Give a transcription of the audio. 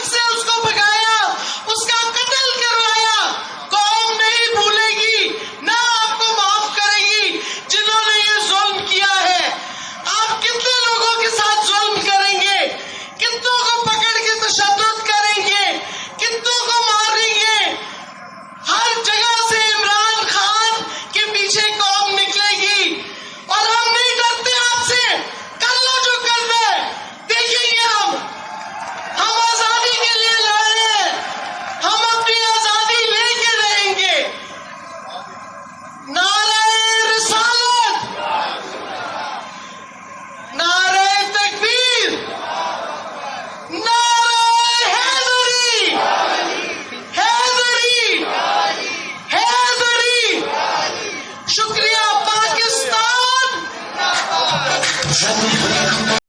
हक से उसको भगाया, उसका कत्ल करवाया। कौम नहीं भूलेगी, ना आपको माफ करेगी जिन्होंने ये जुल्म किया है। आप कितने लोगों के साथ जुल्म करेंगे, कितनों को पकड़ के तशद्दुद करेंगे, कितनों को मारेंगे। हर जगह से इमरान खान के पीछे कौम निकलेगी और हम नहीं डरते आपसे। कर लो जो करना है, देखेंगे हम आजादी के लिए लड़े हैं, हम अपनी आजादी लेके रहेंगे। नारे रिसालत, नारे तकबीर, नारे हैदरी, हैदरी, हैदरी। शुक्रिया पाकिस्तान।